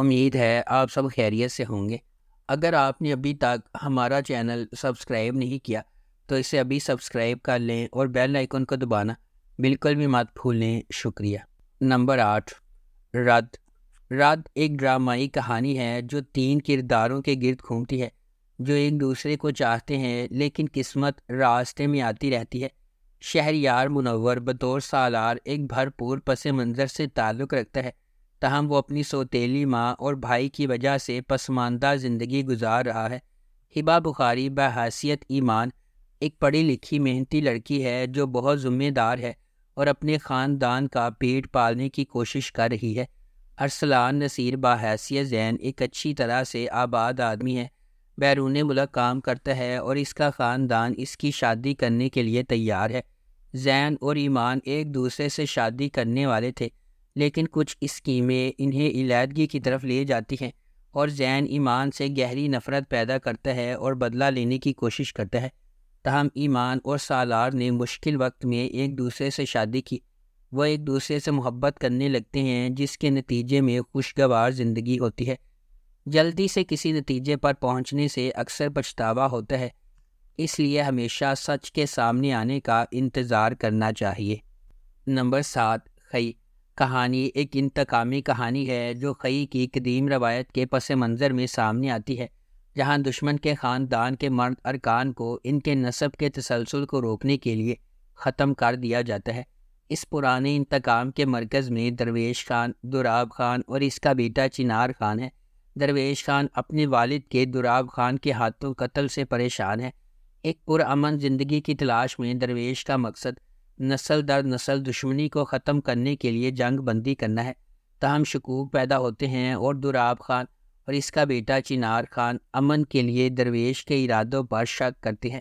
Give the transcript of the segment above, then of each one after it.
امید ہے آپ سب خیریت سے ہوں گے۔ اگر آپ نے ابھی تک ہمارا چینل سبسکرائب نہیں کیا تو اسے ابھی سبسکرائب کر لیں اور بیل آئیکن کو دبانا بالکل بھی مت بھولیں۔ شکریہ۔ نمبر 8، رد۔ رد ایک ڈرامائی کہانی ہے جو 3 کرداروں کے گرد گھومتی ہے جو ایک دوسرے کو چاہتے ہیں لیکن قسمت راستے میں آتی رہتی ہے۔ شہریار منور بطور سالار ایک بھرپور پس منظر سے تعلق رکھتا ہے، تاہم وہ اپنی سوتیلی ماں اور بھائی کی وجہ سے پسماندہ زندگی گزار رہا ہے۔ ہبہ بخاری بحیثیت ایمان ایک پڑھی لکھی محنتی لڑکی ہے جو بہت ذمہ دار ہے اور اپنے خاندان کا پیٹ پالنے کی کوشش کر رہی ہے۔ ارسلان نصیر بحیثیت زین ایک اچھی طرح سے آباد آدمی ہے، بیرون ملک کام کرتا ہے اور اس کا خاندان اس کی شادی کرنے کے لیے تیار ہے۔ زین اور ایمان ایک دوسرے سے شادی کرنے والے تھے لیکن کچھ اسکیمیں انہیں علیحدگی کی طرف لے جاتی ہیں اور زین ایمان سے گہری نفرت پیدا کرتا ہے اور بدلہ لینے کی کوشش کرتا ہے۔ تاہم ایمان اور سالار نے مشکل وقت میں ایک دوسرے سے شادی کی۔ وہ ایک دوسرے سے محبت کرنے لگتے ہیں جس کے نتیجے میں خوشگوار زندگی ہوتی ہے۔ جلدی سے کسی نتیجے پر پہنچنے سے اکثر پچھتاوا ہوتا ہے، اس لیے ہمیشہ سچ کے سامنے آنے کا انتظار کرنا چاہیے۔ نمبر 7، خی۔ کہانی ایک انتقامی کہانی ہے جو خی کی قدیم روایت کے پس منظر میں سامنے آتی ہے، جہاں دشمن کے خاندان کے مرد ارکان کو ان کے نسب کے تسلسل کو روکنے کے لیے ختم کر دیا جاتا ہے۔ اس پرانے انتقام کے مرکز میں درویش خان، دوراب خان اور اس کا بیٹا چنار خان ہے۔ درویش خان اپنے والد کے دوراب خان کے ہاتھوں قتل سے پریشان ہے۔ ایک پرامن زندگی کی تلاش میں درویش کا مقصد نسل در نسل دشمنی کو ختم کرنے کے لیے جنگ بندی کرنا ہے۔ تاہم شکوک پیدا ہوتے ہیں اور دوراب خان اور اس کا بیٹا چنار خان امن کے لیے درویش کے ارادوں پر شک کرتے ہیں۔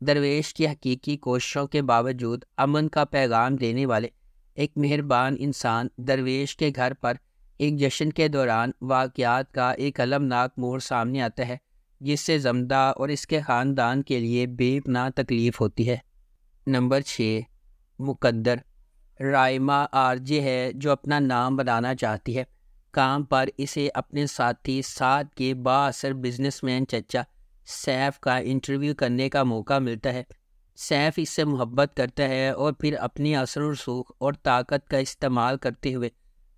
درویش کی حقیقی کوششوں کے باوجود امن کا پیغام دینے والے ایک مہربان انسان درویش کے گھر پر ایک جشن کے دوران واقعات کا ایک المناک موڑ سامنے آتا ہے جس سے زمدہ اور اس کے خاندان کے لیے بے پناہ تکلیف ہوتی ہے۔ نمبر 6، مقدر۔ رائمہ آرجے ہے جو اپنا نام بنانا چاہتی ہے۔ کام پر اسے اپنے ساتھی ساتھ کے بااثر بزنس مین چچا سیف کا انٹرویو کرنے کا موقع ملتا ہے۔ سیف اس سے محبت کرتا ہے اور پھر اپنی اثر و رسوخ اور طاقت کا استعمال کرتے ہوئے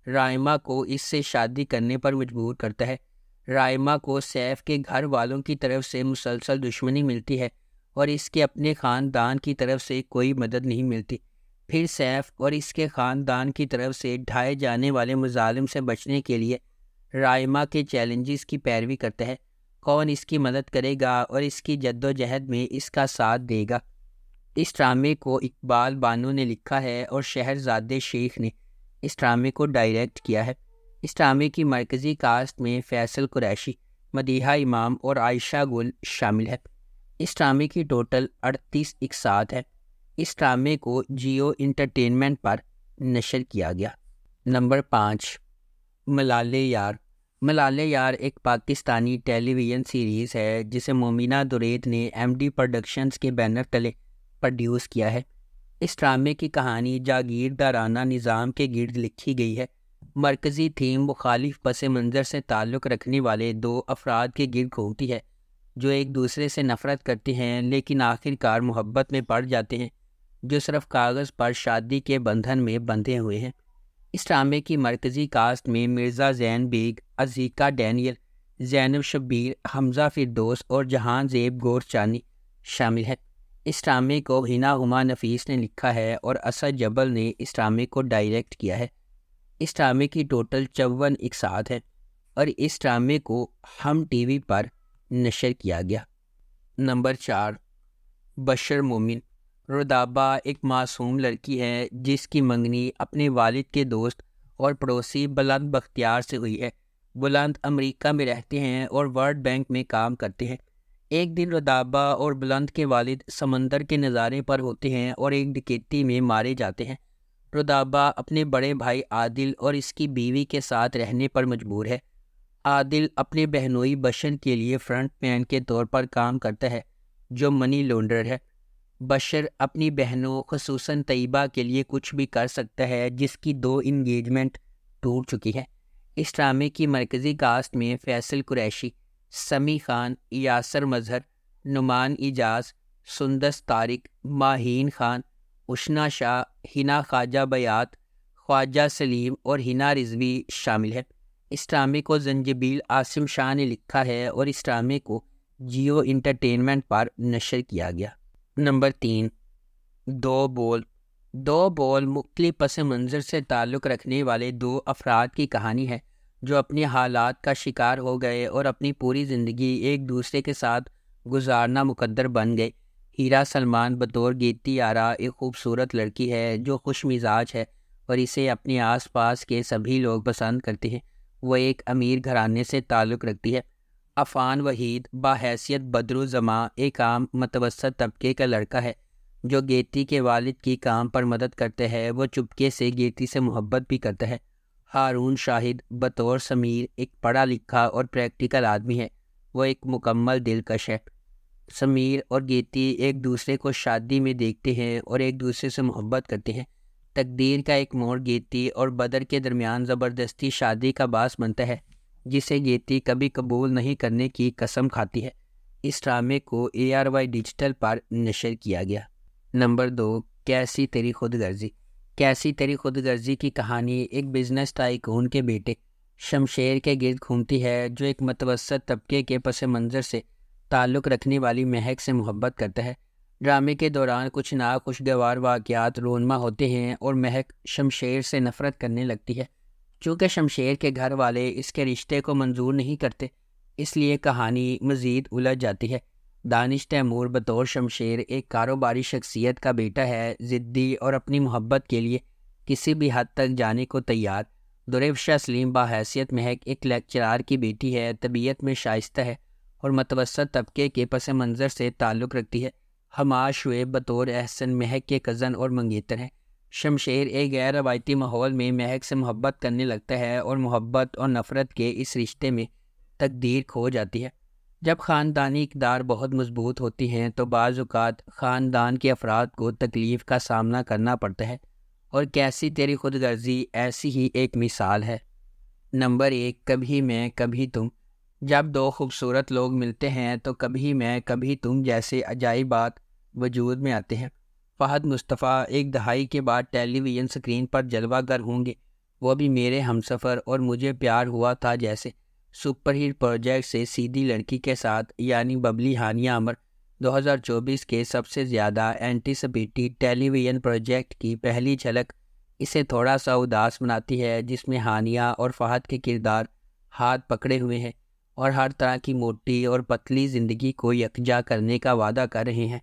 رائمہ کو اس سے شادی کرنے پر مجبور کرتا ہے۔ رائمہ کو سیف کے گھر والوں کی طرف سے مسلسل دشمنی ملتی ہے اور اس کے اپنے خاندان کی طرف سے کوئی مدد نہیں ملتی۔ پھر سیف اور اس کے خاندان کی طرف سے ڈھائے جانے والے مظالم سے بچنے کے لیے رائمہ کے چیلنجز کی پیروی کرتا ہے۔ کون اس کی مدد کرے گا اور اس کی جد و جہد میں اس کا ساتھ دے گا؟ اس ڈرامے کو اقبال بانو نے لکھا ہے اور شہرزاد شیخ نے اس ڈرامے کو ڈائریکٹ کیا ہے۔ اس ڈرامے کی مرکزی کاسٹ میں فیصل قریشی، مدیحہ امام اور عائشہ گل شامل ہے۔ اس ڈرامے کی ٹوٹل 38 اقساط ہے۔ اس ڈرامے کو جیو انٹرٹینمنٹ پر نشر کیا گیا۔ نمبر 5، ملالے یار۔ ملالے یار ایک پاکستانی ٹیلی ویژن سیریز ہے جسے مومنہ درید نے ایم ڈی پروڈکشنز کے بینر تلے پروڈیوس کیا ہے۔ اس ڈرامے کی کہانی جاگیردارانہ نظام کے گرد لکھی گئی ہے۔ مرکزی تھیم مخالف پس منظر سے تعلق رکھنے والے 2 افراد کے گرد گھومتی ہے جو ایک دوسرے سے نفرت کرتے ہیں لیکن آخر کار محبت میں پڑ جاتے ہیں، جو صرف کاغذ پر شادی کے بندھن میں بندھے ہوئے ہیں۔ اس ڈرامے کی مرکزی کاسٹ میں مرزا زین بیگ، عزیقہ ڈینیل، زینب شبیر، حمزہ فردوس اور جہاں زیب گورچانی شامل ہیں۔ اس ڈرامے کو ہنا ہما نفیس نے لکھا ہے اور اسد جبل نے اس ڈرامے کو ڈائریکٹ کیا ہے۔ اس ڈرامے کی ٹوٹل 54 اقساط ہے اور اس ڈرامے کو ہم ٹی وی پر نشر کیا گیا۔ نمبر 4، بشر مومن۔ رودابہ ایک معصوم لڑکی ہے جس کی منگنی اپنے والد کے دوست اور پڑوسی بلند بختیار سے ہوئی ہے۔ بلند امریکہ میں رہتے ہیں اور ورلڈ بینک میں کام کرتے ہیں۔ ایک دن رودابہ اور بلند کے والد سمندر کے نظارے پر ہوتے ہیں اور ایک ڈکیتی میں مارے جاتے ہیں۔ رودابہ اپنے بڑے بھائی عادل اور اس کی بیوی کے ساتھ رہنے پر مجبور ہے۔ عادل اپنے بہنوئی بشر کے لیے فرنٹ مین کے طور پر کام کرتا ہے جو منی لانڈرر ہے۔ بشر اپنی بہنوں خصوصاً طیبہ کے لیے کچھ بھی کر سکتا ہے جس کی 2 انگیجمنٹ ٹوٹ چکی ہے۔ اس ڈرامے کی مرکزی کاسٹ میں فیصل قریشی، سمیع خان، یاسر مظہر، نعمان اعجاز، سندس طارق، ماہین خان، اشنا شاہ، ہنا خواجہ بیات، خواجہ سلیم اور ہنا رضوی شامل ہے۔ اس ڈرامے کو زنجبیل عاصم شاہ نے لکھا ہے اور اس ڈرامے کو جیو انٹرٹینمنٹ پر نشر کیا گیا۔ نمبر 3، دو بول۔ دو بول مختلف پس منظر سے تعلق رکھنے والے دو افراد کی کہانی ہے جو اپنے حالات کا شکار ہو گئے اور اپنی پوری زندگی ایک دوسرے کے ساتھ گزارنا مقدر بن گئے۔ ہیرا سلمان بطور گیتی آرا ایک خوبصورت لڑکی ہے جو خوش مزاج ہے اور اسے اپنے آس پاس کے سبھی لوگ پسند کرتے ہیں۔ وہ ایک امیر گھرانے سے تعلق رکھتی ہے۔ عفان وحید بحیثیت بدرالزماں ایک عام متوسط طبقے کا لڑکا ہے جو گیتی کے والد کی کام پر مدد کرتے ہے۔ وہ چپکے سے گیتی سے محبت بھی کرتا ہے۔ ہارون شاہد بطور سمیر ایک پڑھا لکھا اور پریکٹیکل آدمی ہے۔ وہ ایک مکمل دلکش ہے۔ سمیر اور گیتی ایک دوسرے کو شادی میں دیکھتے ہیں اور ایک دوسرے سے محبت کرتے ہیں۔ تقدیر کا ایک موڑ گیتی اور بدر کے درمیان زبردستی شادی کا باعث بنتا ہے جسے گیتی کبھی قبول نہیں کرنے کی قسم کھاتی ہے۔ اس ڈرامے کو ARY ڈیجیٹل پر نشر کیا گیا۔ نمبر 2، کیسی تیری خود غرضی۔ کیسی تیری خود غرضی کی کہانی ایک بزنس ٹائکون کے بیٹے شمشیر کے گرد گھومتی ہے جو ایک متوسط طبقے کے پس منظر سے تعلق رکھنے والی مہک سے محبت کرتا ہے۔ ڈرامے کے دوران کچھ ناخوشگوار واقعات رونما ہوتے ہیں اور مہک شمشیر سے نفرت کرنے لگتی ہے۔ چونکہ شمشیر کے گھر والے اس کے رشتے کو منظور نہیں کرتے، اس لیے کہانی مزید الجھ جاتی ہے۔ دانش تیمور بطور شمشیر ایک کاروباری شخصیت کا بیٹا ہے، ضدی اور اپنی محبت کے لیے کسی بھی حد تک جانے کو تیار۔ دریفشا سلیم بحیثیت مہک ایک لیکچرار کی بیٹی ہے، طبیعت میں شائستہ ہے اور متوسط طبقے کے پس منظر سے تعلق رکھتی ہے۔ حماد شعیب بطور احسن مہک کے کزن اور منگیتر ہیں۔ شمشیر ایک غیر روایتی ماحول میں مہک سے محبت کرنے لگتا ہے اور محبت اور نفرت کے اس رشتے میں تقدیر کھو جاتی ہے۔ جب خاندانی اقدار بہت مضبوط ہوتی ہیں تو بعض اوقات خاندان کے افراد کو تکلیف کا سامنا کرنا پڑتا ہے، اور کیسی تیری خود غرضی ایسی ہی ایک مثال ہے۔ نمبر 1، کبھی میں کبھی تم۔ جب دو خوبصورت لوگ ملتے ہیں تو کبھی میں کبھی تم جیسے عجائبات وجود میں آتے ہیں۔ فہد مصطفیٰ ایک دہائی کے بعد ٹیلی ویژن سکرین پر جلوہ گر ہوں گے، وہ بھی میرے ہمسفر اور مجھے پیار ہوا تھا جیسے۔ سپر ہٹ پروجیکٹ سے سیدھی لڑکی کے ساتھ یعنی ببلی ہانیہ عمر 2024 کے سب سے زیادہ اینٹیسپیٹی ٹیلی ویژن پروجیکٹ کی پہلی جھلک اسے تھوڑا سا اداس بناتی ہے، جس میں ہانیہ اور فہد کے کردار ہاتھ پکڑے ہوئے ہیں اور ہر طرح کی موٹی اور پتلی زندگی کو یکجا کرنے کا وعدہ کر رہے ہیں۔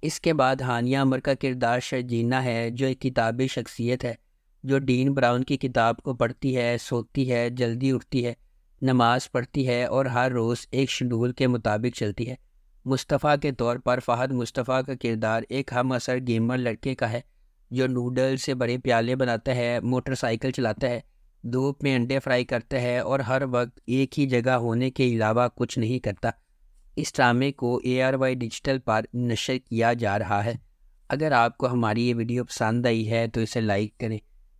اس کے بعد ہانیہ عمر کا کردار شرجینہ ہے جو ایک کتابی شخصیت ہے جو ڈین براؤن کی کتاب کو پڑھتی ہے، سوتی ہے، جلدی اٹھتی ہے، نماز پڑھتی ہے اور ہر روز ایک شیڈول کے مطابق چلتی ہے۔ مصطفیٰ کے طور پر فہد مصطفیٰ کا کردار ایک ہم عصر گیمر لڑکے کا ہے جو نوڈل سے بڑے پیالے بناتا ہے، موٹر سائیکل چلاتا ہے، دھوپ میں انڈے فرائی کرتا ہے اور ہر وقت ایک ہی جگہ ہونے کے علاوہ کچھ نہیں کرتا۔ اس ڈرامے کو ARY ڈیجیٹل پر نشر کیا جا رہا ہے۔ اگر آپ کو ہماری یہ ویڈیو پسند آئی ہے تو اسے لائک کریں،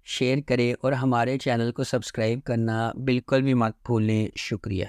شیئر کریں اور ہمارے چینل کو سبسکرائب کرنا بالکل بھی مت بھولیں۔ شکریہ۔